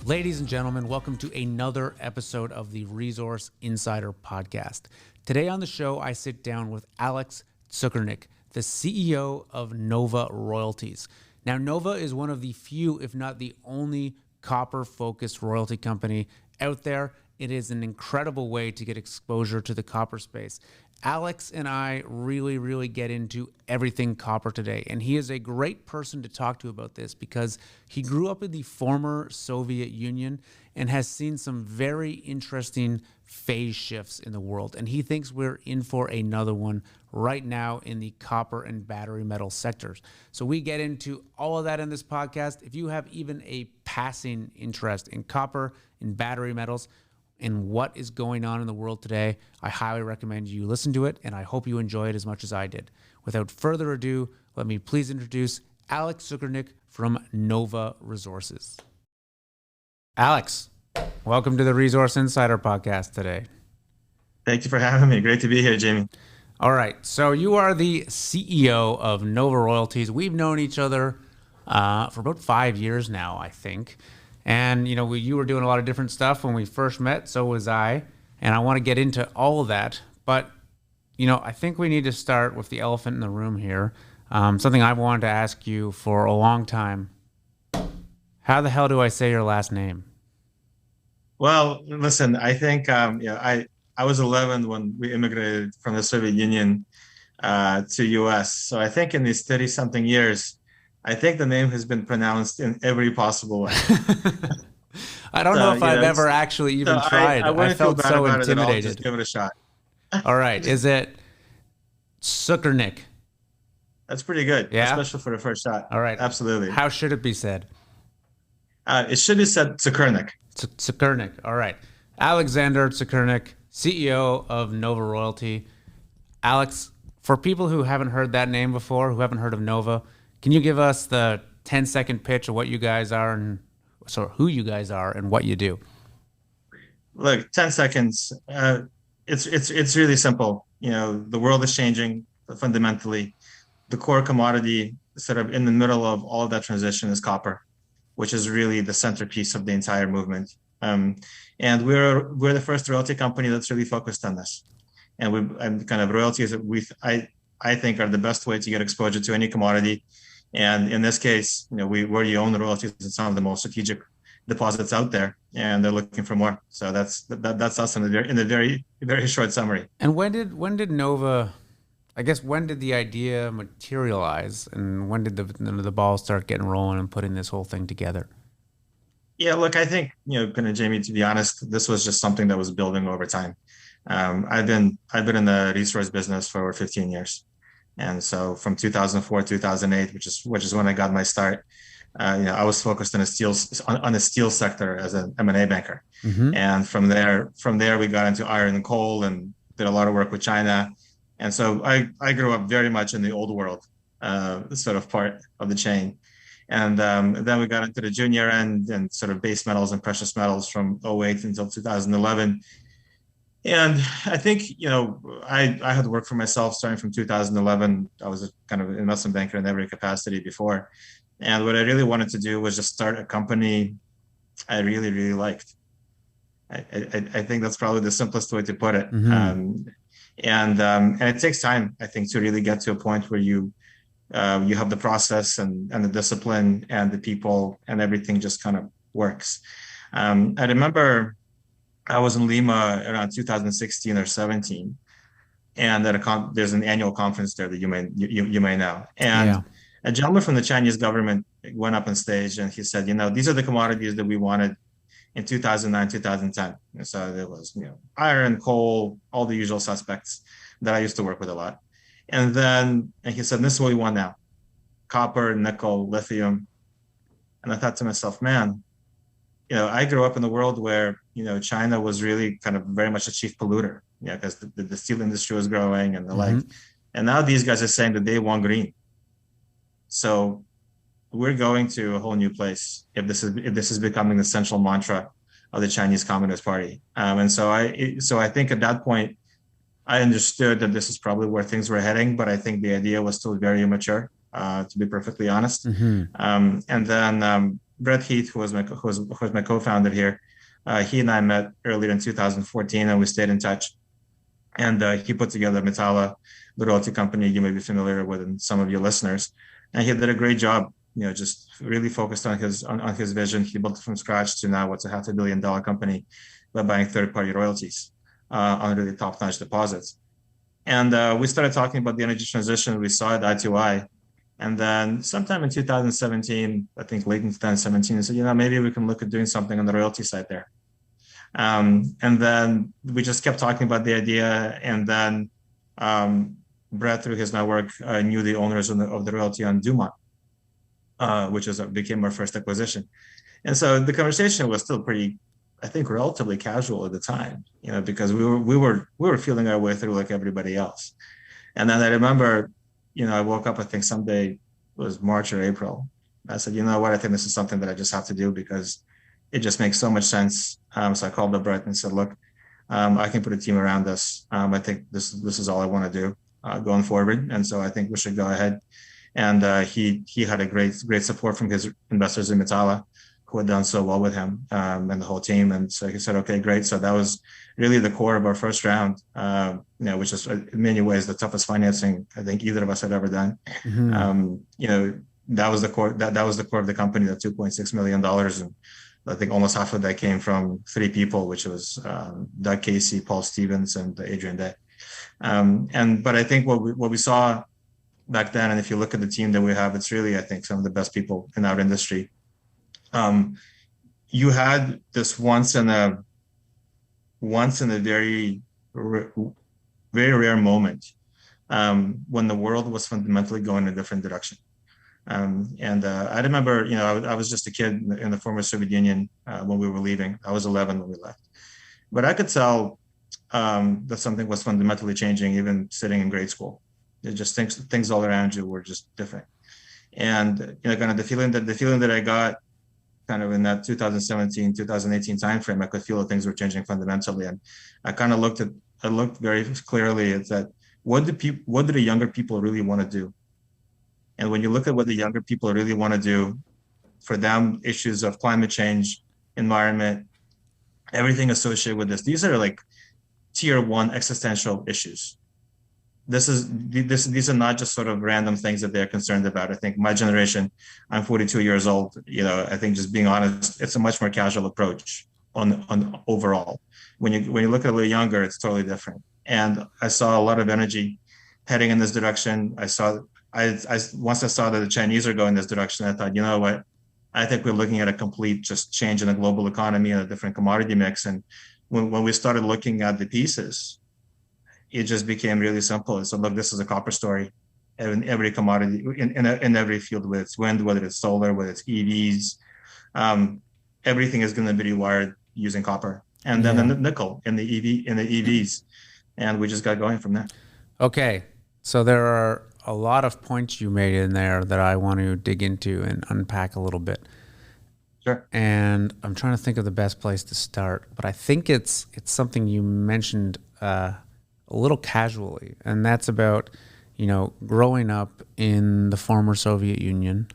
Ladies and gentlemen, welcome to another episode of the Resource Insider Podcast. Today on the show, I sit down with Alex Tsukernick, the CEO of Nova Royalties. Now, Nova is one of the few, if not the only, copper-focused royalty company out there. It is an incredible way to get exposure to the copper space. Alex and I really get into everything copper today, and he is a great person to talk to about this because he grew up in the former Soviet Union and has seen some very interesting phase shifts in the world, and he thinks we're in for another one right now in the copper and battery metal sectors. So we get into all of that in this podcast. If you have even a passing interest in copper, in battery metals, and what is going on in the world today, I highly recommend you listen to it, and I hope you enjoy it as much as I did. Without further ado, let me please introduce Alex Tsukernick from Nova Resources. Alex, welcome to the Resource Insider Podcast today. Thank you for having me. Great to be here, Jamie. All right, so you are the CEO of Nova Royalties. We've known each other for about 5 years now, I think. And, you were doing a lot of different stuff when we first met, so was I. And I want to get into all of that. But, I think we need to start with the elephant in the room here. Something I've wanted to ask you for a long time. How the hell do I say your last name? Well, listen, I think I was 11 when we immigrated from the Soviet Union to US. So I think in these 30-something years, I think the name has been pronounced in every possible way. I don't know if I've ever actually even tried. I felt so intimidated. Just give it a shot. All right. Is it Tsukernick? That's pretty good. Yeah? Especially for the first shot. All right. Absolutely. How should it be said? It should be said Tsukernick. Tsukernick. All right. Alexander Tsukernick, CEO of Nova Royalty. Alex, for people who haven't heard that name before, who haven't heard of Nova, can you give us the 10-second pitch of what you guys are and who you guys are and what you do? Look, 10 seconds. It's really simple. The world is changing fundamentally. The core commodity sort of in the middle of all of that transition is copper, which is really the centerpiece of the entire movement. And we're the first royalty company that's really focused on this. And kind of royalties that I think are the best way to get exposure to any commodity. And in this case, we already own the royalties in some of the most strategic deposits out there, and they're looking for more. So that's us in a very, very short summary. And when did Nova, I guess, when did the idea materialize, and when did the ball start getting rolling and putting this whole thing together? Yeah, look, I think Jamie, to be honest, this was just something that was building over time. I've been in the resource business for over 15 years. And so from 2004, 2008, which is when I got my start, I was focused on the steel sector as an M&A banker. Mm-hmm. And from there, we got into iron and coal and did a lot of work with China. And so I grew up very much in the old world, sort of part of the chain. And then we got into the junior end and sort of base metals and precious metals from 2008 until 2011. And I think, I had worked for myself starting from 2011. I was a kind of investment banker in every capacity before. And what I really wanted to do was just start a company I really liked. I think that's probably the simplest way to put it. Mm-hmm. And it takes time, I think, to really get to a point where you have the process and the discipline and the people and everything just kind of works. I remember I was in Lima around 2016 or 17, and there's an annual conference there that you may know. And a gentleman from the Chinese government went up on stage and he said, these are the commodities that we wanted in 2009, 2010. And so there was, iron, coal, all the usual suspects that I used to work with a lot. And he said, this is what we want now: copper, nickel, lithium. And I thought to myself, man, I grew up in a world where, China was really kind of very much a chief polluter, because the steel industry was growing and the like. And now these guys are saying that they want green. So we're going to a whole new place if this is becoming the central mantra of the Chinese Communist Party. And so I think at that point, I understood that this is probably where things were heading, but I think the idea was still very immature, to be perfectly honest. Mm-hmm. And then Brett Heath, who was my co-founder here, he and I met earlier in 2014, and we stayed in touch. And he put together Metalla, the royalty company you may be familiar with, and some of your listeners. And he did a great job, just really focused on his vision. He built it from scratch to now what's a $500 million company by buying third-party royalties on really top-notch deposits. And we started talking about the energy transition. We saw it eye to eye. And then sometime in 2017, I think late in 2017, I said, maybe we can look at doing something on the royalty side there. And then we just kept talking about the idea. And then Brett, through his network, knew the owners of the royalty on Dumont, which became our first acquisition. And so the conversation was still pretty, I think, relatively casual at the time, because we were feeling our way through like everybody else. And then I remember, I woke up, I think someday it was March or April. I said, you know what, I think this is something that I just have to do because it just makes so much sense. So I called up Brett and said, look, I can put a team around this. I think this is all I want to do going forward. And so I think we should go ahead. And he had a great support from his investors in Metalla, who had done so well with him and the whole team. And so he said, okay, great. So that was really the core of our first round, which is in many ways the toughest financing I think either of us had ever done. Mm-hmm. That was the core. That was the core of the company, that $2.6 million. And I think almost half of that came from three people, which was Doug Casey, Paul Stevens, and Adrian Day. But I think what we saw back then, and if you look at the team that we have, it's really, I think, some of the best people in our industry. You had this once in a very rare moment when the world was fundamentally going in a different direction. I remember, I was just a kid in the former Soviet Union when we were leaving. I was 11 when we left, but I could tell that something was fundamentally changing, even sitting in grade school. It just things all around you were just different. And kind of the feeling that I got kind of in that 2017, 2018 timeframe, I could feel that things were changing fundamentally. And I kind of looked very clearly at that. What do the younger people really want to do? And when you look at what the younger people really want to do, for them, issues of climate change, environment, everything associated with this, these are like tier one existential issues. These are not just sort of random things that they're concerned about. I think my generation, I'm 42 years old. I think just being honest, it's a much more casual approach on overall. When you look at a little younger, it's totally different. And I saw a lot of energy heading in this direction. Once I saw that the Chinese are going this direction, I thought, you know what? I think we're looking at a complete just change in the global economy and a different commodity mix. And when we started looking at the pieces, it just became really simple. So look, this is a copper story in every commodity, in every field, whether it's wind, whether it's solar, whether it's EVs, everything is going to be rewired using copper, and then the nickel in the EVs, and we just got going from there. Okay, so there are a lot of points you made in there that I want to dig into and unpack a little bit. Sure. And I'm trying to think of the best place to start, but I think it's something you mentioned a little casually, and that's about, growing up in the former Soviet Union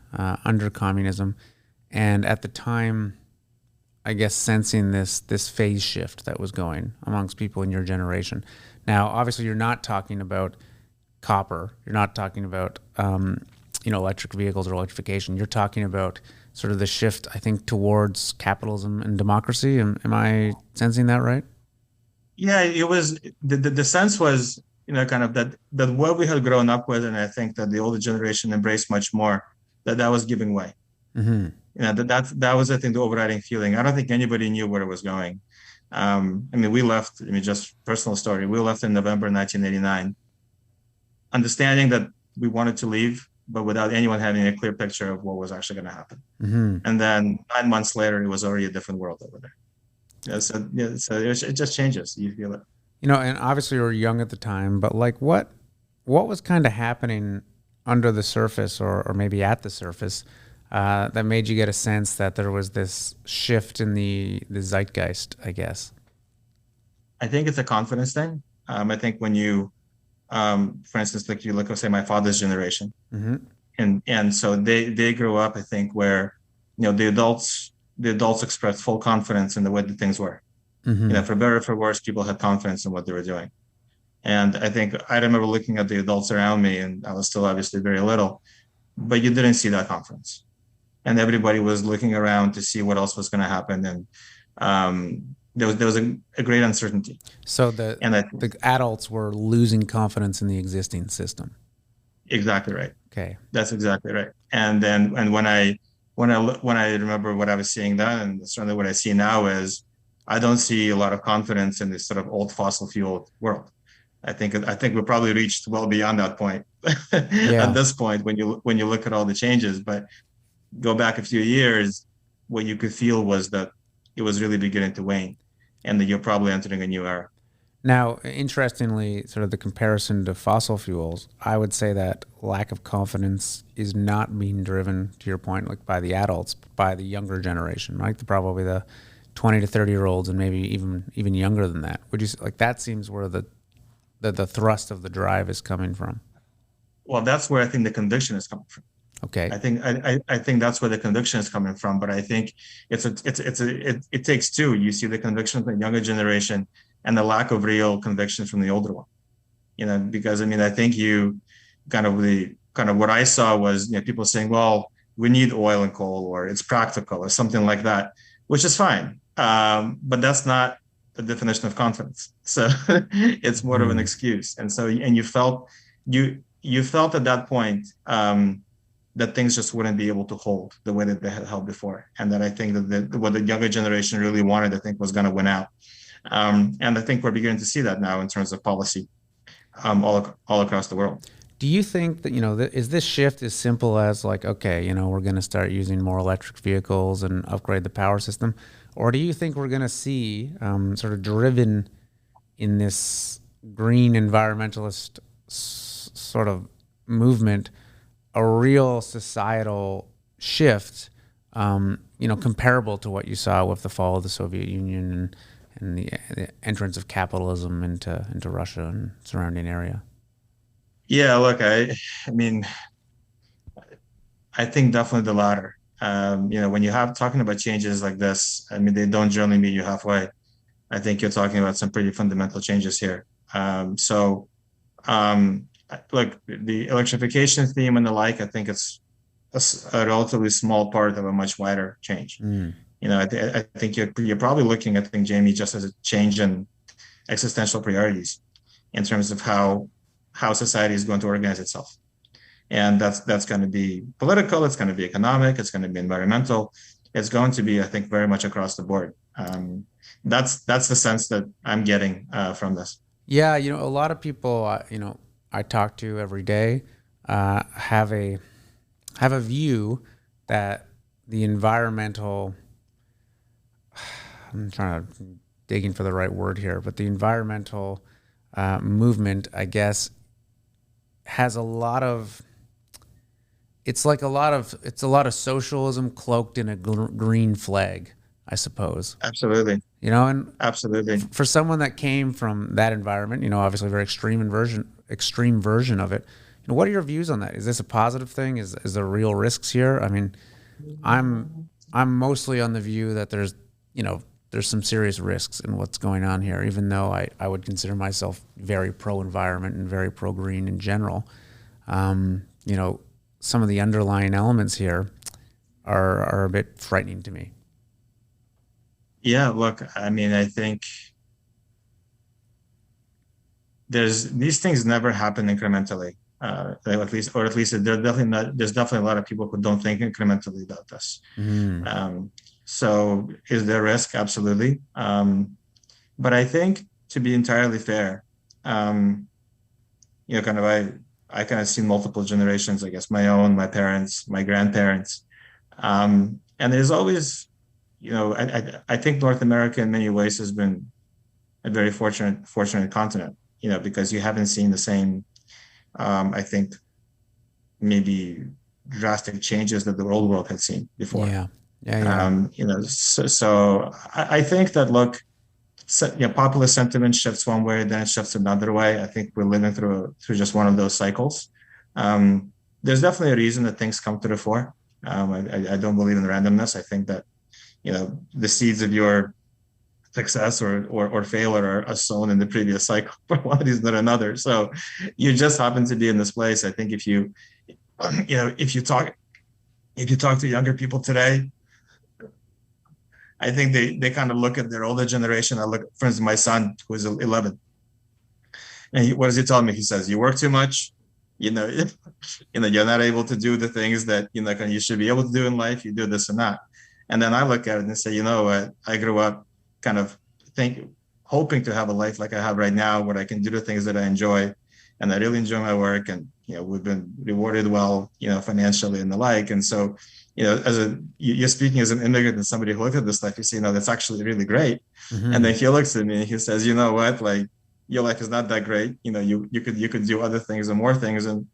under communism, and at the time, I guess, sensing this phase shift that was going amongst people in your generation. Now, obviously, you're not talking about copper. You're not talking about electric vehicles or electrification. You're talking about sort of the shift, I think, towards capitalism and democracy. Am I sensing that right? Yeah, it was the sense was, kind of that what we had grown up with, and I think that the older generation embraced much more, that was giving way. Mm-hmm. That was, I think, the overriding feeling. I don't think anybody knew where it was going. We left. Just personal story. We left in November 1989, understanding that we wanted to leave, but without anyone having a clear picture of what was actually going to happen. Mm-hmm. And then 9 months later, it was already a different world over there. So it just changes. You feel it. And obviously you were young at the time, but like what was kind of happening under the surface or maybe at the surface that made you get a sense that there was this shift in the zeitgeist, I guess? I think it's a confidence thing. I think when you, for instance, like you look at, say, my father's generation, mm-hmm. and so they grew up, I think, where the adults expressed full confidence in the way that things were. Hmm. For better or for worse, people had confidence in what they were doing. And I think I remember looking at the adults around me, and I was still obviously very little, but you didn't see that confidence. And everybody was looking around to see what else was going to happen. And there was a great uncertainty. So the And I the adults were losing confidence in the existing system. exactly right. Okay. That's exactly right. And when I remember what I was seeing then, and certainly what I see now is I don't see a lot of confidence in this sort of old fossil fuel world. I think we've probably reached well beyond that point at Yeah. this point when you look at all the changes. But go back a few years, what you could feel was that it was really beginning to wane, and that you're probably entering a new era. Now, interestingly, sort of the comparison to fossil fuels, I would say that lack of confidence is not being driven, to your point, like by the adults, but by the younger generation, right? Probably the 20 to 30-year-olds, and maybe even younger than that. Would you like that seems where the thrust of the drive is coming from? Well, that's where I think the conviction is coming from. Okay. I think that's where the conviction is coming from. But I think it takes two. You see the conviction from the younger generation and the lack of real conviction from the older one. Because I mean, I think you kind of what I saw was people saying, well, we need oil and coal, or it's practical, or something like that, which is fine. But that's not the definition of confidence. So it's more of an Mm. excuse. And so, and you felt at that point that things just wouldn't be able to hold the way that they had held before, and that I think that what the younger generation really wanted, I think, was going to win out. And I think we're beginning to see that now in terms of policy all across the world. Do you think that, is this shift as simple as like, okay, we're going to start using more electric vehicles and upgrade the power system? Or do you think we're going to see, sort of driven in this green environmentalist sort of movement, a real societal shift, comparable to what you saw with the fall of the Soviet Union and the entrance of capitalism into Russia and surrounding area? Yeah, look, I mean, I think definitely the latter. When you have talking about changes like this, I mean, they don't generally meet you halfway. I think you're talking about some pretty fundamental changes here. Look, the electrification theme and the like, I think it's a relatively small part of a much wider change. Mm. I think you're probably looking, I think, Jamie, just as a change in existential priorities in terms of how society is going to organize itself. And that's going to be political, it's going to be economic, it's going to be environmental, it's going to be, I think, very much across the board. That's the sense that I'm getting from this. Yeah, a lot of people, I talk to every day, have a view that the environmental, I'm trying to digging for the right word here, but the environmental movement, I guess, has a lot of, it's a lot of socialism cloaked in a green flag, I suppose. Absolutely. And Absolutely. for someone that came from that environment, obviously a very extreme version of it. What are your views on that? Is this a positive thing? Is there real risks here? I mean, I'm mostly on the view that there's some serious risks in what's going on here, even though I would consider myself very pro-environment and very pro-green in general. Some of the underlying elements here are a bit frightening to me. Yeah, look, I mean, I think these things never happen incrementally. At least there's definitely a lot of people who don't think incrementally about this. Mm. So is there risk? Absolutely. But I think, to be entirely fair, kind of I kind of see multiple generations, I guess, my own, my parents, my grandparents. And there's always, I think North America in many ways has been a very fortunate continent, because you haven't seen the same, I think, maybe drastic changes that the old world had seen before. Yeah. Yeah. So I think that, look, popular sentiment shifts one way, then it shifts another way. I think we're living through just one of those cycles. There's definitely a reason that things come to the fore. I don't believe in randomness. I think that, the seeds of your success or failure are sown in the previous cycle for one reason or another. So you just happen to be in this place. I think if you, if you talk to younger people today, I think they kind of look at their older generation. I look, for instance, my son who is 11, and what does he tell me? He says, "You work too much. You know, you're not able to do the things that you should be able to do in life. You do this and that." And then I look at it and say, you know what? I grew up kind of hoping to have a life like I have right now, where I can do the things that I enjoy, and I really enjoy my work, and we've been rewarded well, financially and the like. And so, you're speaking as an immigrant and somebody who looked at this life, you say, that's actually really great. Mm-hmm. And then he looks at me and he says, you know what, like, your life is not that great. You could do other things and more things, and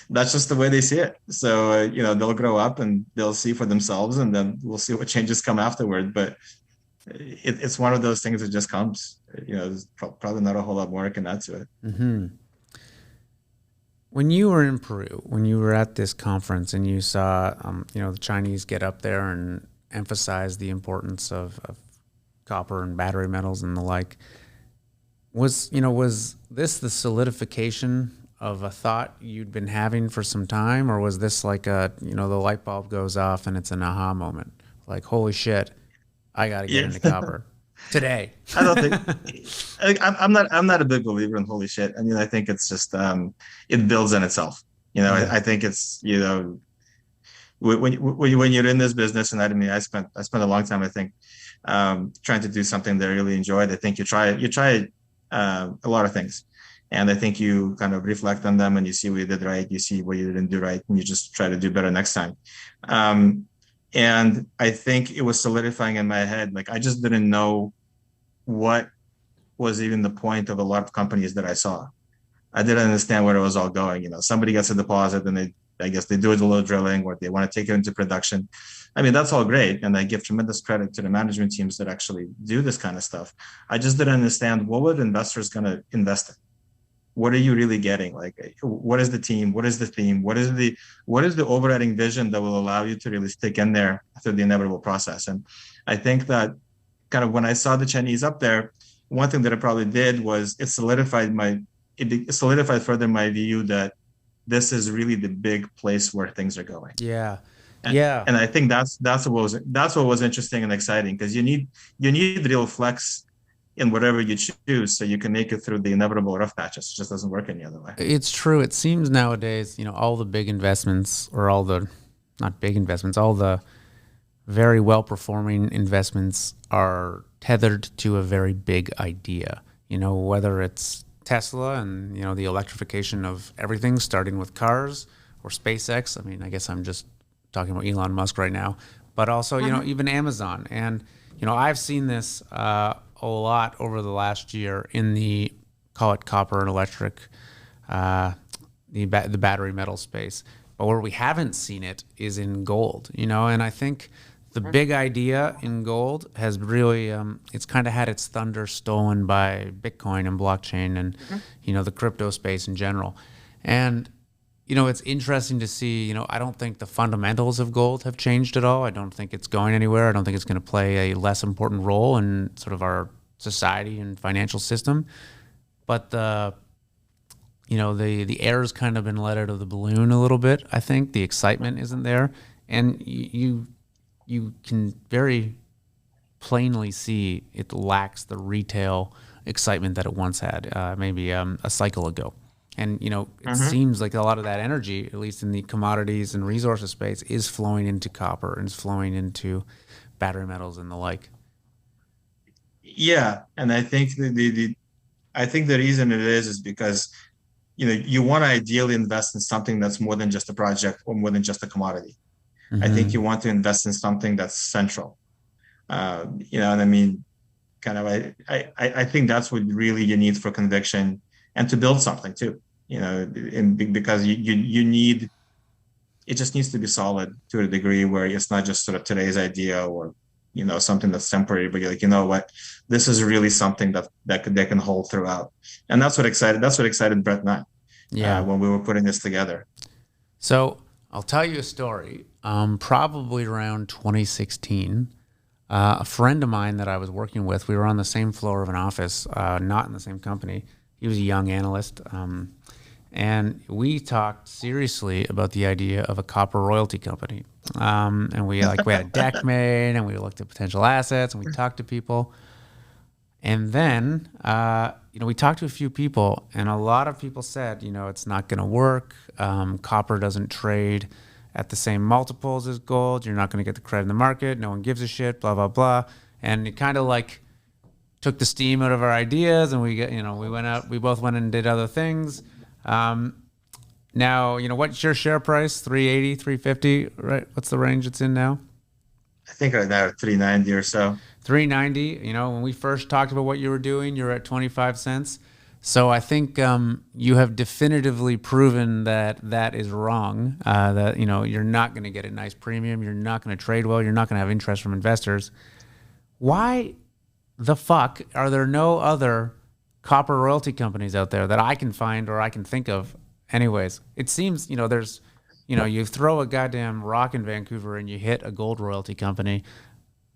that's just the way they see it. So they'll grow up and they'll see for themselves, and then we'll see what changes come afterward. But it's one of those things that just comes. There's probably not a whole lot more I can add to it. Mm-hmm. When you were in Peru, when you were at this conference and you saw, the Chinese get up there and emphasize the importance of copper and battery metals and the like, was this the solidification of a thought you'd been having for some time, or was this like the light bulb goes off and it's an aha moment, like, holy shit, I got to get into copper today? I don't think I'm not a big believer in holy shit. I mean, I think it's just it builds in itself. Yeah. I think it's when you're in this business, and I spent a long time, I think, trying to do something that I really enjoyed. I think you try a lot of things, and I think you kind of reflect on them and you see what you did right, you see what you didn't do right, and you just try to do better next time. And I think it was solidifying in my head. Like, I just didn't know what was even the point of a lot of companies that I saw. I didn't understand where it was all going. Somebody gets a deposit and I guess they do a little drilling, or they want to take it into production. I mean, that's all great. And I give tremendous credit to the management teams that actually do this kind of stuff. I just didn't understand, what were investors going to invest in? What are you really getting? Like, what is the team? What is the theme? What is the overriding vision that will allow you to really stick in there through the inevitable process? And I think that kind of when I saw the Chinese up there, one thing that it probably did was it solidified further my view that this is really the big place where things are going. Yeah. And I think that's what was interesting and exciting, because you need real flex in whatever you choose, so you can make it through the inevitable rough patches. It just doesn't work any other way. It's true. It seems nowadays, all the big investments, or all the not big investments, all the very well-performing investments are tethered to a very big idea. Whether it's Tesla and, the electrification of everything, starting with cars, or SpaceX. I mean, I guess I'm just talking about Elon Musk right now, but also, even Amazon. And, I've seen this a lot over the last year in the, call it copper and electric, the battery metal space. But where we haven't seen it is in gold, and I think the big idea in gold has really, it's kind of had its thunder stolen by Bitcoin and blockchain and, the crypto space in general. And, it's interesting to see, I don't think the fundamentals of gold have changed at all. I don't think it's going anywhere. I don't think it's going to play a less important role in sort of our society and financial system. But the air's kind of been let out of the balloon a little bit. I think the excitement isn't there. And you can very plainly see it lacks the retail excitement that it once had, maybe a cycle ago. And, it seems like a lot of that energy, at least in the commodities and resources space, is flowing into copper and is flowing into battery metals and the like. Yeah. And I think I think the reason it is because, you want to ideally invest in something that's more than just a project or more than just a commodity. Mm-hmm. I think you want to invest in something that's central. And I mean, kind of, I think that's what really you need for conviction and to build something too, because you need, it just needs to be solid to a degree where it's not just sort of today's idea or, something that's temporary, but you're like, what, this is really something that they can hold throughout. And that's what excited Brett and I, when we were putting this together. So I'll tell you a story. Probably around 2016, a friend of mine that I was working with, we were on the same floor of an office, not in the same company. He was a young analyst. And we talked seriously about the idea of a copper royalty company. And we had a deck made, and we looked at potential assets, and we talked to people. And then, we talked to a few people, and a lot of people said, it's not going to work. Copper doesn't trade at the same multiples as gold. You're not going to get the credit in the market. No one gives a shit, blah, blah, blah. And it kind of took the steam out of our ideas, and we went out, we both went and did other things. Now, what's your share price? 380, 350, right? What's the range it's in now? I think right now 390 or so. 390. When we first talked about what you were doing, you're at 25 cents. So I think you have definitively proven that is wrong. That you're not going to get a nice premium. You're not going to trade well. You're not going to have interest from investors. Why the fuck are there no other copper royalty companies out there that I can find or I can think of? Anyways, it seems there's you throw a goddamn rock in Vancouver and you hit a gold royalty company.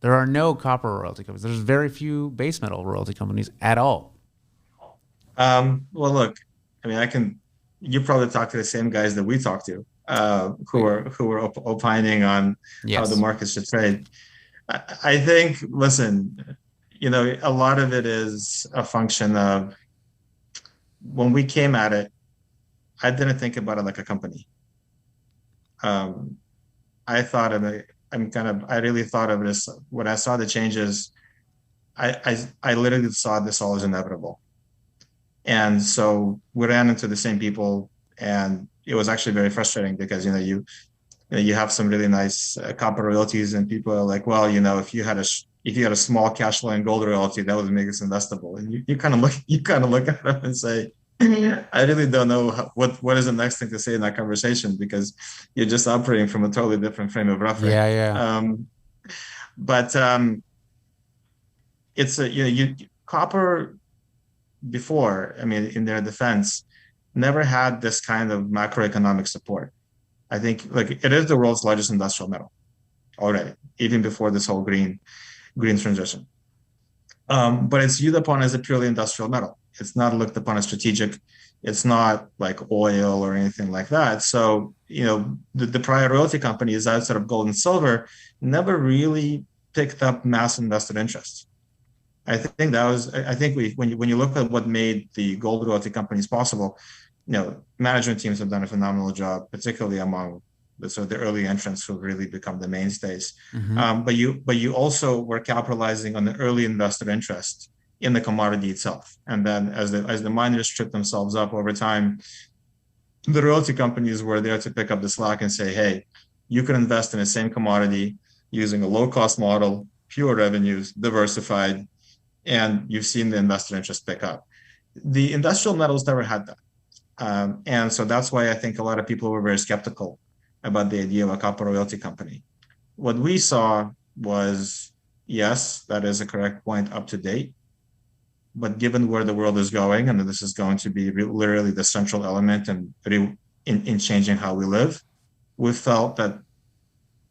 There are no copper royalty companies. There's very few base metal royalty companies at all. Well, look, you probably talk to the same guys that we talk to, who are opining on how the market should trade. I think, listen, a lot of it is a function of when we came at it, I didn't think about it like a company. I thought of it, I really thought of it as when I saw the changes, I literally saw this all as inevitable. And so we ran into the same people, and it was actually very frustrating because, you have some really nice copper royalties, and people are like, well, if you had a small cash flow in gold royalty, that would make us investable. And you kind of look at them and say, I really don't know what is the next thing to say in that conversation, because you're just operating from a totally different frame of reference. Yeah. But it's copper before, in their defense, never had this kind of macroeconomic support. I think it is the world's largest industrial metal already, even before this whole green transition. But it's viewed upon as a purely industrial metal. It's not looked upon as strategic. It's not like oil or anything like that. So, the prior royalty companies outside of gold and silver never really picked up mass invested interest. I think when you look at what made the gold royalty companies possible, management teams have done a phenomenal job, particularly among the early entrants who really become the mainstays. Mm-hmm. But you also were capitalizing on the early investor interest in the commodity itself. And then as the miners stripped themselves up over time, the royalty companies were there to pick up the slack and say, hey, you can invest in the same commodity using a low-cost model, pure revenues, diversified, and you've seen the investor interest pick up. The industrial metals never had that. And so that's why I think a lot of people were very skeptical about the idea of a copper royalty company. What we saw was, yes, that is a correct point up to date. But given where the world is going, and this is going to be literally the central element in changing how we live, we felt that,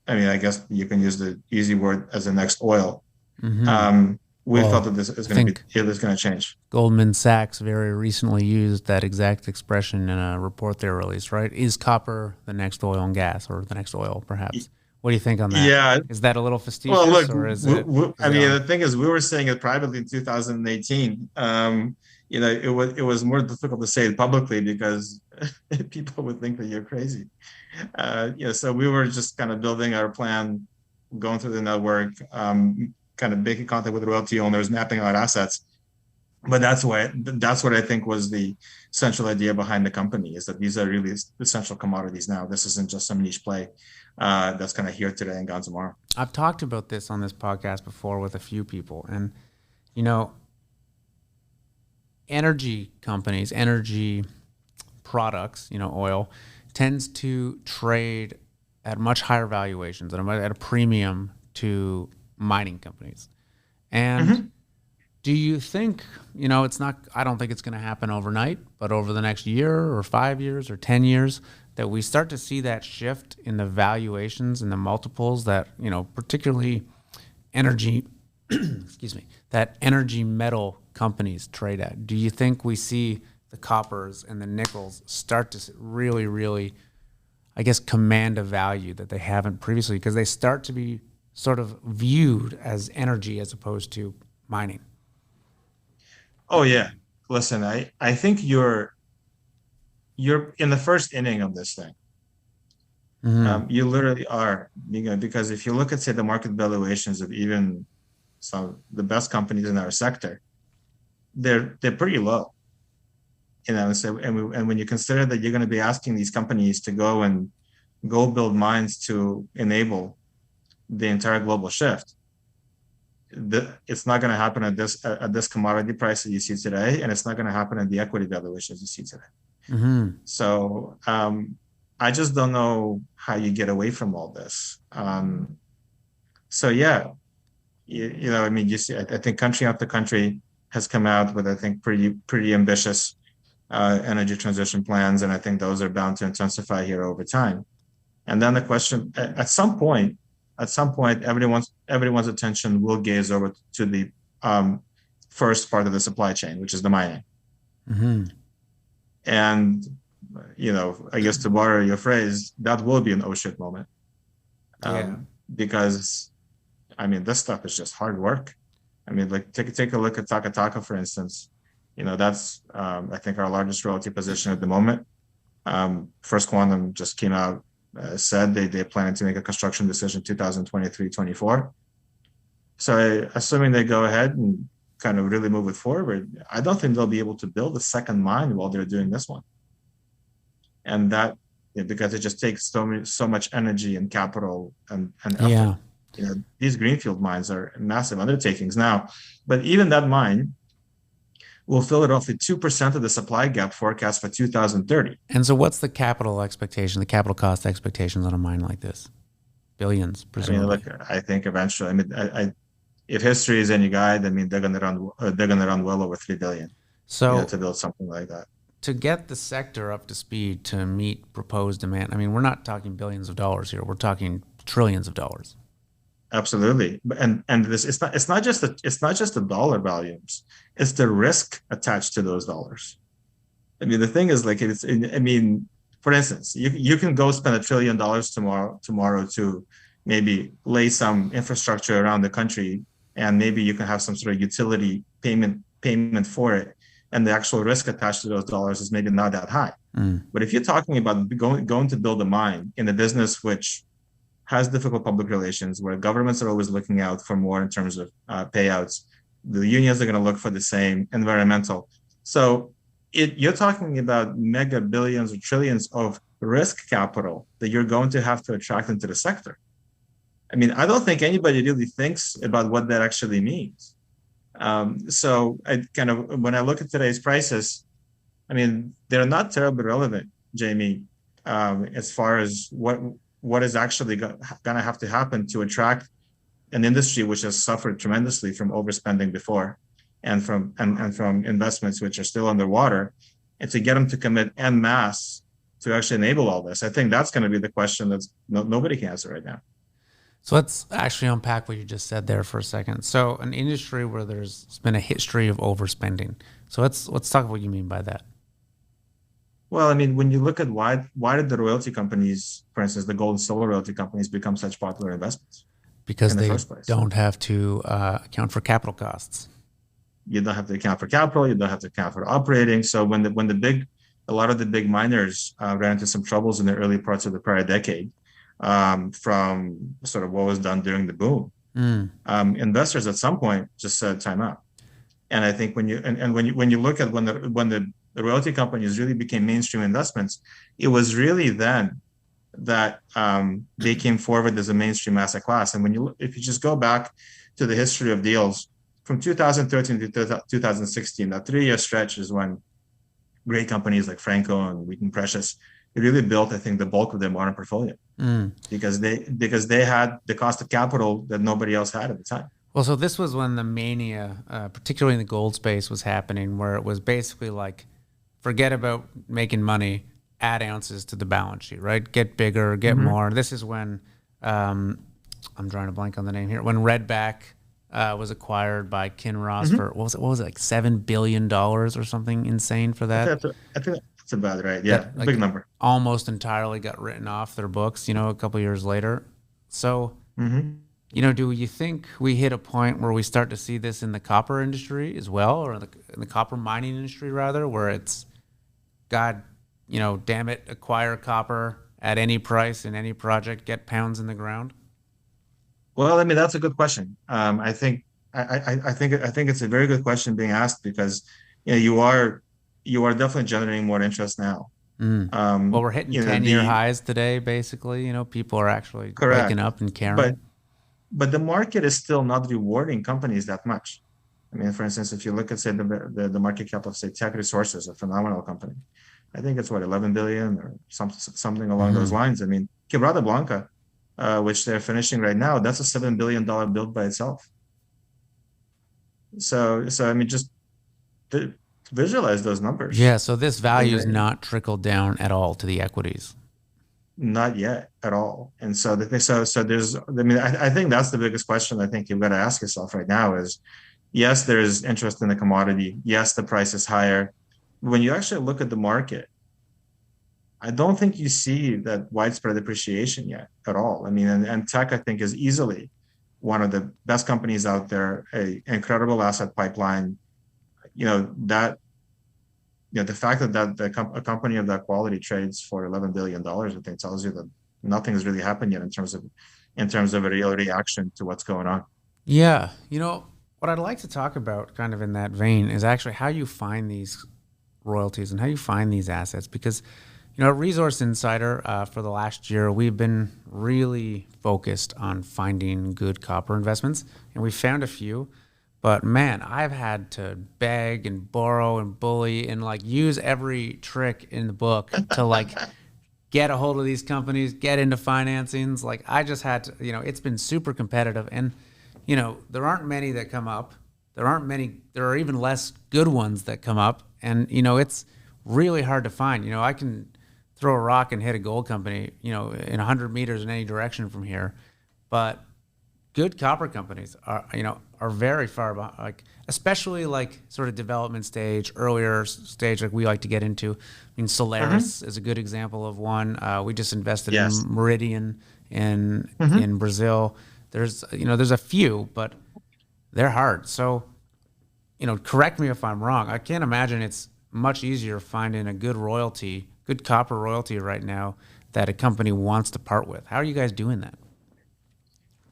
I guess you can use the easy word as the next oil. Mm-hmm. We felt that this is going to change. Goldman Sachs very recently used that exact expression in a report they released, right? Is copper the next oil and gas, or the next oil, perhaps? What do you think on that? Yeah. Is that a little facetious? Well, look, or is the thing is, we were saying it privately in 2018. It was more difficult to say it publicly because people would think that you're crazy. So we were just kind of building our plan, going through the network, kind of making contact with royalty owners, mapping out assets. But that's what I think was the central idea behind the company, is that these are really essential commodities now. This isn't just some niche play that's kind of here today and gone tomorrow. I've talked about this on this podcast before with a few people, and energy companies, energy products, oil, tends to trade at much higher valuations, at a premium to mining companies. And do you think, it's not, I don't think it's going to happen overnight, but over the next year or 5 years or 10 years, that we start to see that shift in the valuations and the multiples that, particularly energy, excuse me, that energy metal companies trade at? Do you think we see the coppers and the nickels start to really, really, I guess, command a value that they haven't previously, because they start to be sort of viewed as energy as opposed to mining? Oh yeah. Listen, I think you're in the first inning of this thing. You literally are, because if you look at, say, the market valuations of even some the best companies in our sector, they're pretty low. So and when you consider that you're going to be asking these companies to go build mines to enable the entire global shift, it's not going to happen at this commodity price that you see today, and it's not going to happen at the equity valuations you see today. So I just don't know how you get away from all this. So yeah, I mean, you see, I think country after country has come out with, I think, pretty ambitious energy transition plans, and I think those are bound to intensify here over time. And then the question, at some point, everyone's attention will gaze over to the first part of the supply chain, which is the mining. And I guess, to borrow your phrase, that will be an oh shit moment. Because I mean, this stuff is just hard work. I mean, like, take a look at Taka, for instance. That's I think our largest royalty position at the moment. First Quantum just came out, said they plan to make a construction decision 2023-24. So assuming they go ahead and kind of really move it forward, I don't think they'll be able to build a second mine while they're doing this one. And that, because it just takes so much energy and capital and effort. These greenfield mines are massive undertakings now, but even that mine will fill roughly 2% of the supply gap forecast for 2030. And so what's the capital expectation, the capital cost expectations on a mine like this? Billions, presumably. I mean, look, I think eventually, I mean, if history is any guide, I mean, they're going to run well over $3 billion to build something like that. To get the sector up to speed to meet proposed demand, I mean, we're not talking billions of dollars here. We're talking trillions of dollars. Absolutely, and this it's not just the dollar volumes; it's the risk attached to those dollars. I mean, the thing is, like, for instance, you can go spend $1 trillion tomorrow to maybe lay some infrastructure around the country, and maybe you can have some sort of utility payment for it, and the actual risk attached to those dollars is maybe not that high. But if you're talking about going to build a mine in a business which has difficult public relations, where governments are always looking out for more in terms of payouts, the unions are going to look for the same, environmental. So you're talking about mega billions or trillions of risk capital that you're going to have to attract into the sector. I mean, I don't think anybody really thinks about what that actually means. So when I look at today's prices, I mean, they're not terribly relevant, Jamie, as far as what is actually going to have to happen to attract an industry which has suffered tremendously from overspending before, and from investments which are still underwater, and to get them to commit en masse to actually enable all this. I think that's going to be the question that's nobody can answer right now. So let's actually unpack what you just said there for a second. So an industry where there's been a history of overspending. So let's talk about what you mean by that. Well, I mean, when you look at why did the royalty companies, for instance, the gold and silver royalty companies, become such popular investments? Because they don't have to account for capital costs. You don't have to account for capital. You don't have to account for operating. So when a lot of the big miners ran into some troubles in the early parts of the prior decade, from sort of what was done during the boom, investors at some point just said time out. And I think when you look at when the royalty companies really became mainstream investments, it was really then that they came forward as a mainstream asset class. And if you just go back to the history of deals from 2013 to 2016, that 3-year stretch is when great companies like Franco and Wheaton Precious, they really built, I think, the bulk of their modern portfolio, because they had the cost of capital that nobody else had at the time. Well, so this was when the mania, particularly in the gold space, was happening, where it was basically like, forget about making money, add ounces to the balance sheet, right? Get bigger, get more. This is when I'm drawing a blank on the name here. When Redback was acquired by Kinross for what was it, like $7 billion or something insane for that? I think that's about right. Yeah, That big like number. almost entirely got written off their books, a couple years later. So, Hmm. do you think we hit a point where we start to see this in the copper industry as well, or in the copper mining industry rather, where it's God, damn it, acquire copper at any price in any project, get pounds in the ground? Well, I mean, that's a good question. I think it's a very good question being asked because you are definitely generating more interest now. Mm. Well, we're hitting ten-year The highs today, basically. People are actually waking correct, up and but caring. the market is still not rewarding companies that much. I mean, for instance, if you look at say the market cap of say Tech Resources, a phenomenal company, I think it's what 11 billion or something along those Hmm. lines. I mean, Quebrada Blanca, which they're finishing right now, that's a $7 billion build by itself. So I mean, just vi- visualize those numbers. Yeah, so this value is not trickled down at all to the equities. Not yet at all. And so the thing, so there's, I mean, I think that's the biggest question I think you've got to ask yourself right now is, yes, there's interest in the commodity. Yes, the price is higher. When you actually look at the market, I don't think you see that widespread appreciation yet at all. I mean, and tech, I think, is easily one of the best companies out there, a incredible asset pipeline. That the fact that a company of that quality trades for $11 billion, I think tells you that nothing has really happened yet in terms of a real reaction to what's going on. Yeah, what I'd like to talk about kind of in that vein is actually how you find these royalties and how you find these assets because at Resource Insider, for the last year, we've been really focused on finding good copper investments, and we found a few. But man, I've had to beg and borrow and bully and like use every trick in the book to like get a hold of these companies, get into financings. Like I just had to, it's been super competitive, and there aren't many that come up. There are even less good ones that come up, and it's really hard to find. I can throw a rock and hit a gold company, in 100 meters in any direction from here. But good copper companies are very far behind, like especially like sort of development stage, earlier stage, like we like to get into. I mean, Mhm. Solaris is a good example of one. We just invested in Yes. Meridian Mhm. in Brazil. There's a few, but they're hard. So correct me if I'm wrong. I can't imagine it's much easier finding a good copper royalty right now that a company wants to part with. How are you guys doing that?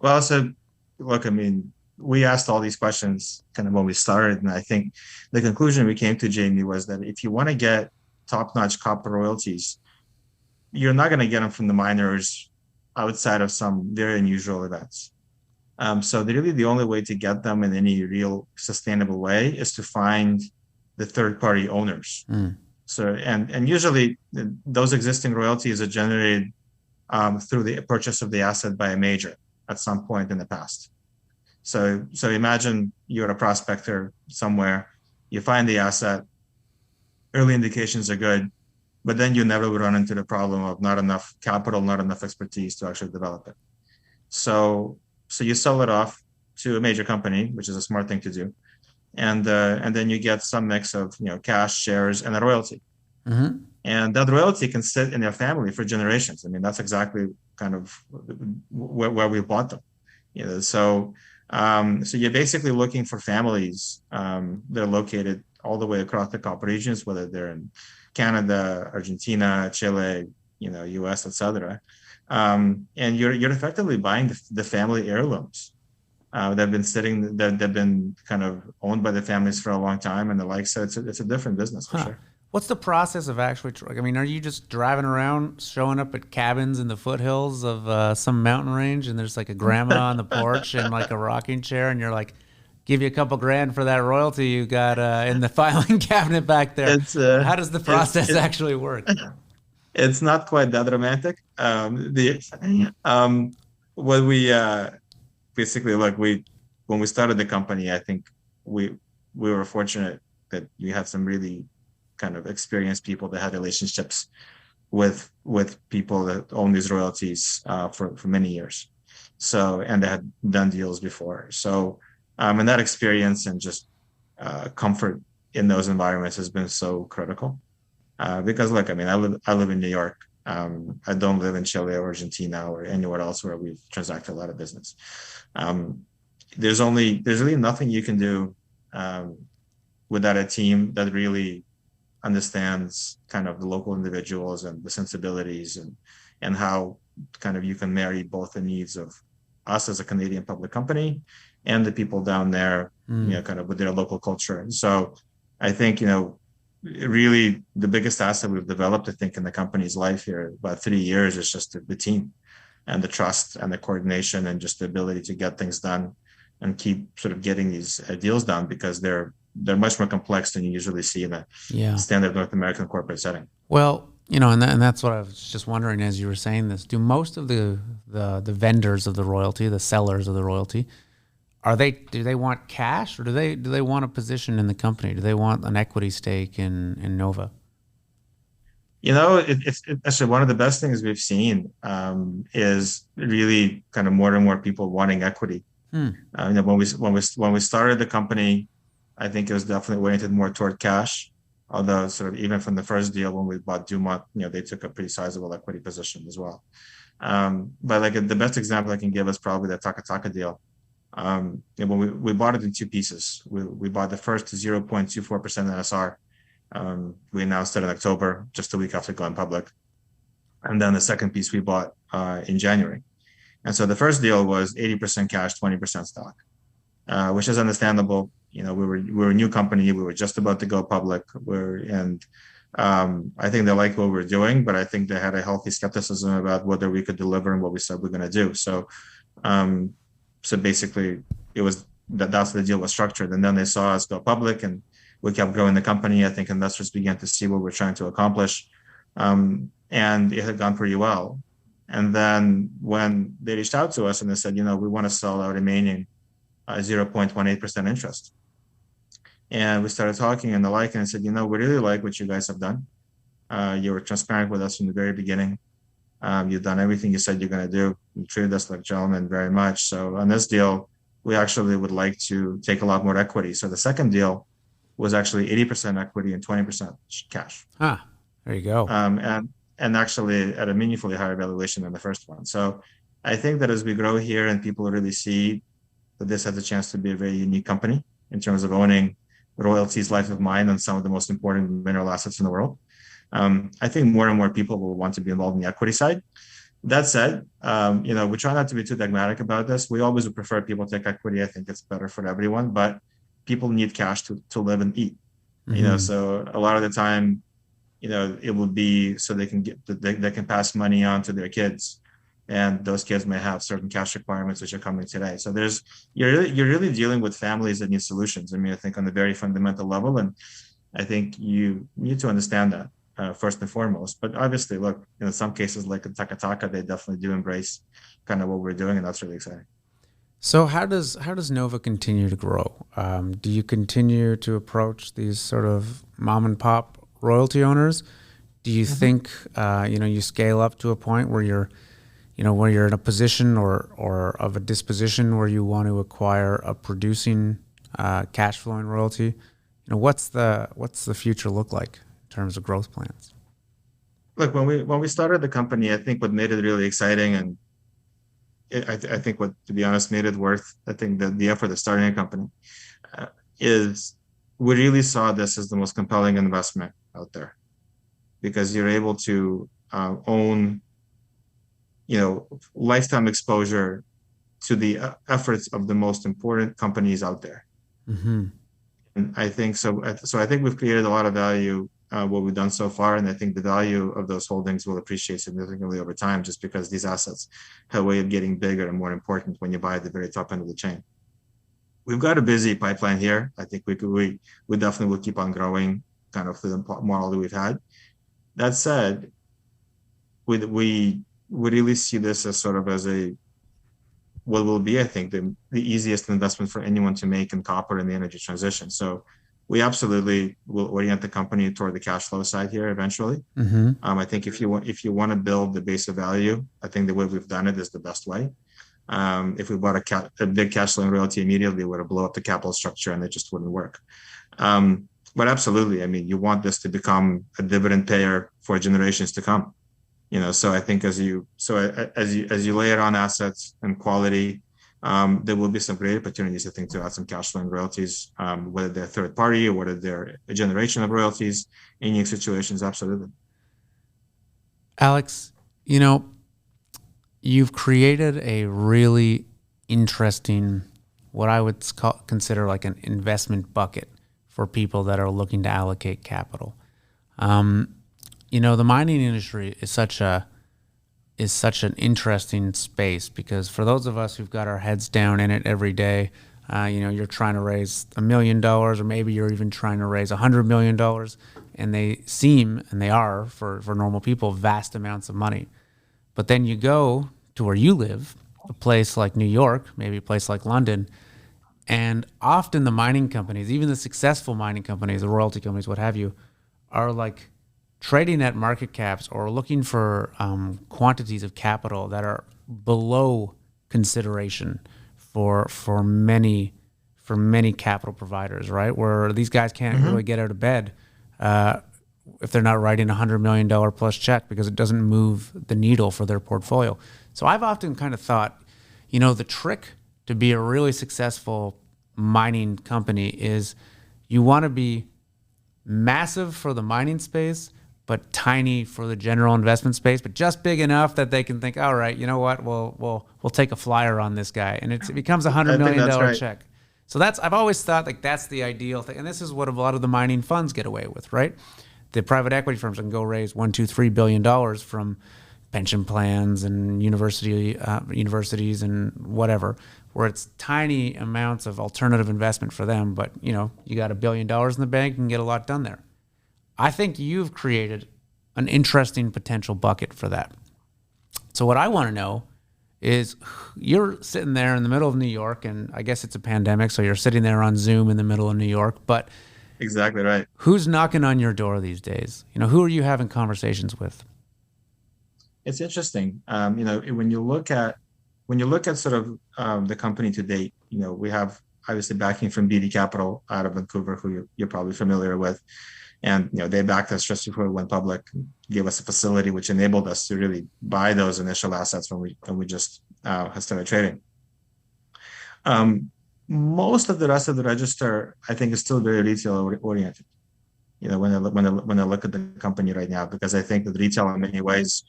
Well, so look, I mean, we asked all these questions kind of when we started, and I think the conclusion we came to, Jamie, was that if you want to get top-notch copper royalties, you're not going to get them from the miners outside of some very unusual events. Really, the only way to get them in any real sustainable way is to find the third-party owners. Mm. And usually those existing royalties are generated through the purchase of the asset by a major at some point in the past. So imagine you're a prospector somewhere, you find the asset, early indications are good, but then you never would run into the problem of not enough capital, not enough expertise to actually develop it. So so you sell it off to a major company, which is a smart thing to do, and then you get some mix of cash, shares, and a royalty. Hmm. And that royalty can sit in your family for generations. I mean, that's exactly kind of where we bought them. So you're basically looking for families that are located all the way across the copper regions, whether they're in Canada, Argentina, Chile, US, etc. And you're effectively buying the family heirlooms that have been sitting that have been kind of owned by the families for a long time and the like. So it's a different business for Huh. sure. What's the process of actually? I mean, are you just driving around, showing up at cabins in the foothills of some mountain range, and there's like a grandma on the porch and like a rocking chair, and you're like, give you a couple grand for that royalty you got in the filing cabinet back there? it's How does the it, process it actually work? it's not quite that romantic. The what we basically like we when we started the company, I think we we were fortunate that we had some really kind of experienced people that had relationships with people that own these royalties for many years. So, and they had done deals before. So, and that experience and just comfort in those environments has been so critical. Because look, I mean, I live in New York. I don't live in Chile or Argentina or anywhere else where we've transacted a lot of business. Um, there's really nothing you can do um, without a team that really understands kind of the local individuals and the sensibilities and how kind of you can marry both the needs of us as a Canadian public company and the people down there, kind of with their local culture. And so I think, really the biggest asset we've developed, I think, in the company's life here, about 3 years, is just the team and the trust and the coordination and just the ability to get things done and keep sort of getting these deals done, because they're much more complex than you usually see in a Yeah. standard North American corporate setting. Well, and that's what I was just wondering as you were saying this. Do most of the vendors of the royalty, the sellers of the royalty, do they want cash, or do they want a position in the company? Do they want an equity stake in Nova? It's actually one of the best things we've seen is really kind of more and more people wanting equity. When we started the company, I think it was definitely oriented more toward cash. Although sort of even from the first deal when we bought Dumont, they took a pretty sizable equity position as well. But like the best example I can give is probably the Takataka deal. When we bought it in two pieces. We bought the first 0.24% NSR. We announced it in October, just a week after going public. And then the second piece we bought in January. And so the first deal was 80% cash, 20% stock, which is understandable. We were a new company. We were just about to go public. I think they liked what we were doing, but I think they had a healthy skepticism about whether we could deliver and what we said we're going to do. So basically, it was that's the deal was structured. And then they saw us go public, and we kept growing the company. I think investors began to see what we're trying to accomplish, and it had gone pretty well. And then when they reached out to us and they said, we want to sell our remaining 0.18% interest. And we started talking and the like, and I said, we really like what you guys have done. You were transparent with us from the very beginning. You've done everything you said you're going to do. You treated us like gentlemen very much. So on this deal, we actually would like to take a lot more equity. So the second deal was actually 80% equity and 20% cash. There you go. And actually at a meaningfully higher valuation than the first one. So I think that as we grow here and people really see that this has a chance to be a very unique company in terms of owning royalties, life of mine, and some of the most important mineral assets in the world, I think more and more people will want to be involved in the equity side. That said, we try not to be too dogmatic about this. We always would prefer people take equity. I think it's better for everyone, but people need cash to live and eat. So a lot of the time, it will be so they can pass money on to their kids, and those kids may have certain cash requirements which are coming today. So you're really dealing with families that need solutions. I mean, I think on the very fundamental level, and I think you need to understand that first and foremost. But obviously, look, in some cases like in Takataka, they definitely do embrace kind of what we're doing, and that's really exciting. So how does Nova continue to grow? Do you continue to approach these sort of mom and pop royalty owners? Do you think you scale up to a point where you're in a position or of a disposition where you want to acquire a producing cash flowing royalty? What's the future look like in terms of growth plans? Look, when we started the company, I think what made it really exciting, and I think what, to be honest, made it worth, I think, the effort of starting a company is we really saw this as the most compelling investment out there, because you're able to own, lifetime exposure to the efforts of the most important companies out there. Mm-hmm. And I think so. So I think we've created a lot of value what we've done so far, and I think the value of those holdings will appreciate significantly over time, just because these assets have a way of getting bigger and more important when you buy at the very top end of the chain. We've got a busy pipeline here. I think we definitely will keep on growing kind of through the model that we've had. That said, we really see this as sort of as what will be, I think, the easiest investment for anyone to make in copper and the energy transition. So we absolutely will orient the company toward the cash flow side here eventually. Mm-hmm. I think if you want to build the base of value, I think the way we've done it is the best way. If we bought a big cash flow and royalty immediately, it would blow up the capital structure and it just wouldn't work. But absolutely, I mean, you want this to become a dividend payer for generations to come. So I think as you layer on assets and quality, there will be some great opportunities, I think, to add some cash flow and royalties, whether they're third party or whether they're a generation of royalties in unique situations. Absolutely. Alex, you've created a really interesting, what I would consider like an investment bucket for people that are looking to allocate capital. The mining industry is such an interesting space because for those of us who've got our heads down in it every day, you're trying to raise $1 million or maybe you're even trying to raise $100 million, and they seem, and they are for normal people, vast amounts of money. But then you go to where you live, a place like New York, maybe a place like London, and often the mining companies, even the successful mining companies, the royalty companies, what have you, are like trading at market caps or looking for quantities of capital that are below consideration for many capital providers, right? Where these guys can't really get out of bed if they're not writing $100 million plus check because it doesn't move the needle for their portfolio. So I've often kind of thought, the trick to be a really successful mining company is you want to be massive for the mining space, but tiny for the general investment space, but just big enough that they can think, all right, you know what, we'll take a flyer on this guy, and it becomes $100 million check. So I've always thought like that's the ideal thing, and this is what a lot of the mining funds get away with, right? The private equity firms can go raise $1, $2, $3 billion from pension plans and universities and whatever, where it's tiny amounts of alternative investment for them, but you got $1 billion in the bank and get a lot done there. I think you've created an interesting potential bucket for that. So what I want to know is you're sitting there in the middle of New York, and I guess it's a pandemic, so you're sitting there on Zoom in the middle of New York, but Exactly right. who's knocking on your door these days? Who are you having conversations with? It's interesting. When you look at sort of the company to date, we have obviously backing from BD Capital out of Vancouver, who you're probably familiar with. And they backed us just before we went public, gave us a facility which enabled us to really buy those initial assets when we just started trading. Most of the rest of the register, I think, is still very retail oriented. When I look at the company right now, because I think that retail in many ways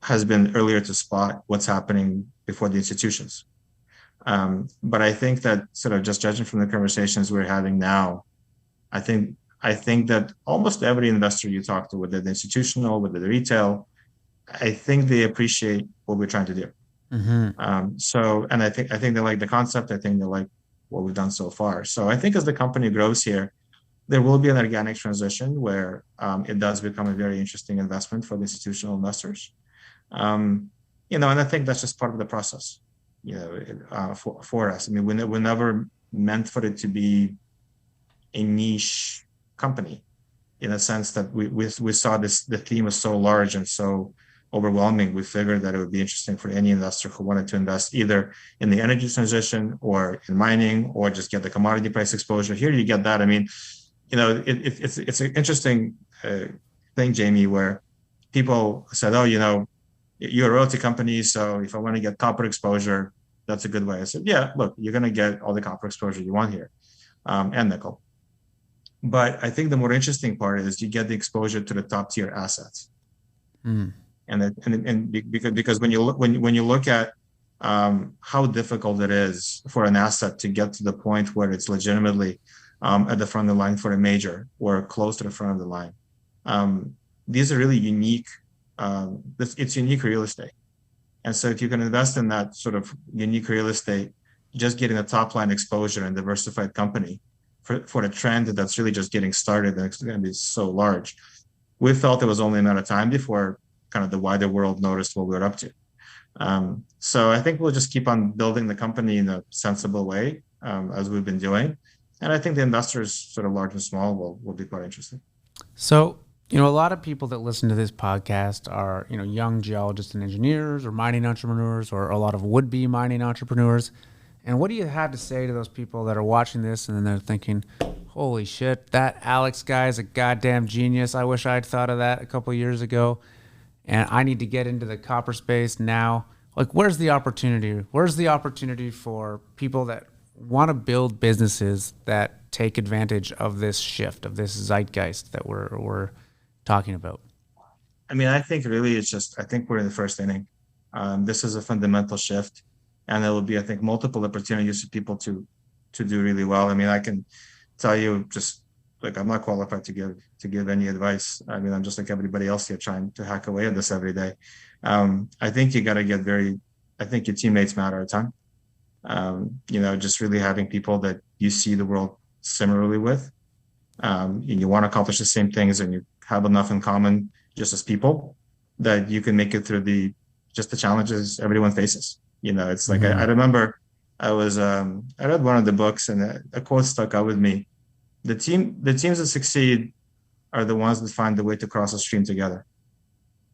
has been earlier to spot what's happening before the institutions. But I think that sort of just judging from the conversations we're having now, I think that almost every investor you talk to, whether the institutional, whether the retail, I think they appreciate what we're trying to do. Mm-hmm. And I think they like the concept. I think they like what we've done so far. So I think as the company grows here, there will be an organic transition where it does become a very interesting investment for the institutional investors. And I think that's just part of the process, for us. I mean, we're never meant for it to be a niche company, in a sense that we saw the theme was so large and so overwhelming. We figured that it would be interesting for any investor who wanted to invest either in the energy transition or in mining or just get the commodity price exposure. Here you get that. I mean, it's an interesting thing, Jamie, where people said, oh, you're a royalty company, so if I want to get copper exposure, that's a good way. I said, yeah, look, you're going to get all the copper exposure you want here, and nickel. But I think the more interesting part is you get the exposure to the top tier assets. Mm. Because when you look at how difficult it is for an asset to get to the point where it's legitimately at the front of the line for a major or close to the front of the line, these are really unique. It's unique real estate. And so if you can invest in that sort of unique real estate, just getting a top line exposure and diversified company for a trend that's really just getting started and it's going to be so large, we felt it was only a matter of time before kind of the wider world noticed what we were up to. So I think we'll just keep on building the company in a sensible way, as we've been doing. And I think the investors, sort of large and small, will be quite interested. So, a lot of people that listen to this podcast are, young geologists and engineers or mining entrepreneurs or a lot of would-be mining entrepreneurs. And what do you have to say to those people that are watching this and then they're thinking, holy shit, that Alex guy is a goddamn genius. I wish I'd thought of that a couple of years ago. And I need to get into the copper space now. Like, where's the opportunity? Where's the opportunity for people that want to build businesses that take advantage of this shift, of this zeitgeist that we're talking about? I mean, I think really I think we're in the first inning. This is a fundamental shift, and there will be, I think, multiple opportunities for people to do really well. I mean, I can tell you, just like, I'm not qualified to give any advice. I mean, I'm just like everybody else here, trying to hack away at this every day. I think you got to I think your teammates matter a ton. Just really having people that you see the world similarly with. You want to accomplish the same things, and you have enough in common just as people that you can make it through the challenges everyone faces. It's like, I remember I read one of the books, and a quote stuck out with me. The teams that succeed are the ones that find the way to cross a stream together.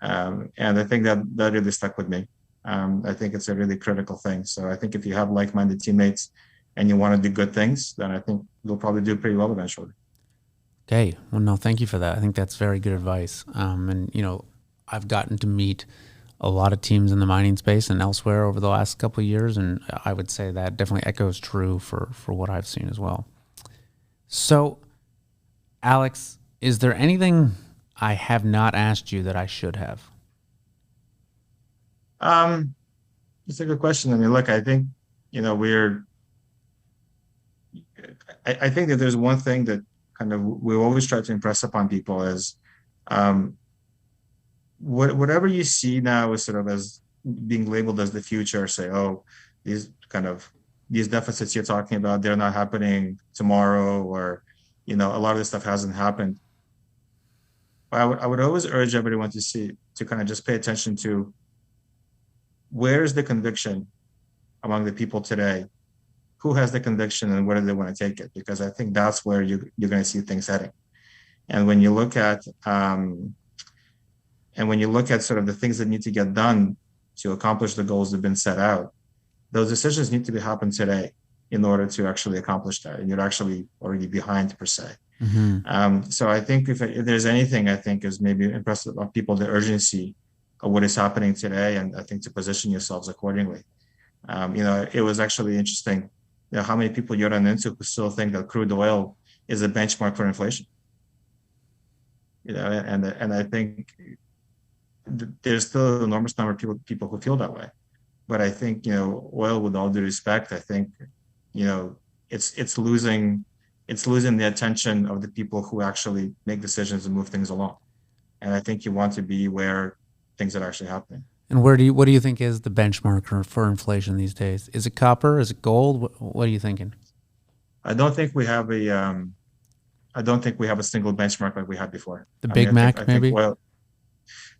And I think that really stuck with me. I think it's a really critical thing. So I think if you have like-minded teammates and you want to do good things, then I think you'll probably do pretty well eventually. Okay. Well, no, thank you for that. I think that's very good advice. And I've gotten to meet a lot of teams in the mining space and elsewhere over the last couple of years, and I would say that definitely echoes true for what I've seen as well. So, Alex, is there anything I have not asked you that I should have? It's a good question. I mean, look, I think, I think that there's one thing that kind of we always try to impress upon people is, whatever you see now is sort of as being labeled as the future, say, oh, these deficits you're talking about, they're not happening tomorrow, or, a lot of this stuff hasn't happened. I would always urge everyone to kind of just pay attention to where's the conviction among the people today, who has the conviction, and where do they want to take it? Because I think that's where you're going to see things heading. And when you look at sort of the things that need to get done to accomplish the goals that have been set out, those decisions need to be happening today in order to actually accomplish that. And you're actually already behind, per se. Mm-hmm. So I think if there's anything, I think is maybe impressive of people, the urgency of what is happening today, and I think to position yourselves accordingly. It was actually interesting, how many people you run into who still think that crude oil is a benchmark for inflation. And I think there's still an enormous number of people who feel that way. But I think, oil, with all due respect, I think, it's losing the attention of the people who actually make decisions and move things along. And I think you want to be where things are actually happening. And what do you think is the benchmark for inflation these days? Is it copper? Is it gold? What are you thinking? I don't think we have a single benchmark like we had before. The Big Mac, maybe?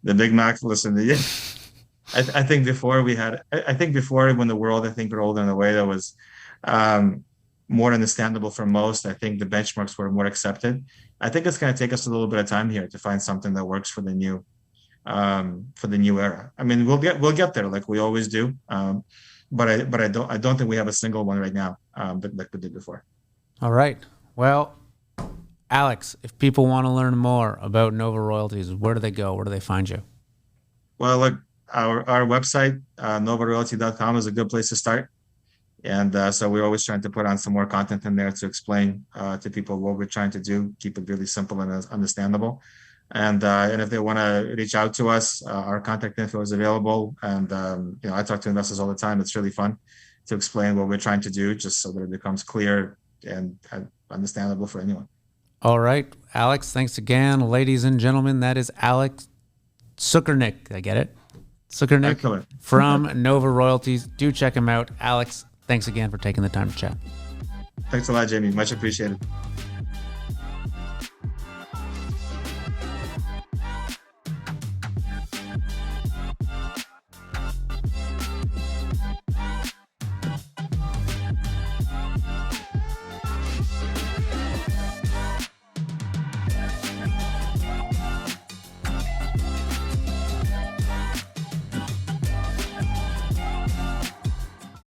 The Big Mac, listen, I think before when the world, I think, rolled in a way that was more understandable for most, I think the benchmarks were more accepted. I think it's going to take us a little bit of time here to find something that works for the new era. I mean, we'll get there like we always do. But I don't think we have a single one right now that we did before. All right. Well, Alex, if people want to learn more about Nova Royalties, where do they go? Where do they find you? Well, look, our website, novaroyalty.com, is a good place to start. And so we're always trying to put on some more content in there to explain to people what we're trying to do, keep it really simple and understandable. And if they want to reach out to us, our contact info is available. And I talk to investors all the time. It's really fun to explain what we're trying to do, just so that it becomes clear and understandable for anyone. All right, Alex, thanks again. Ladies and gentlemen, that is Alex Tsukernick. I get it? Tsukernick. Excellent. From Nova Royalties. Do check him out. Alex, thanks again for taking the time to chat. Thanks a lot, Jamie. Much appreciated.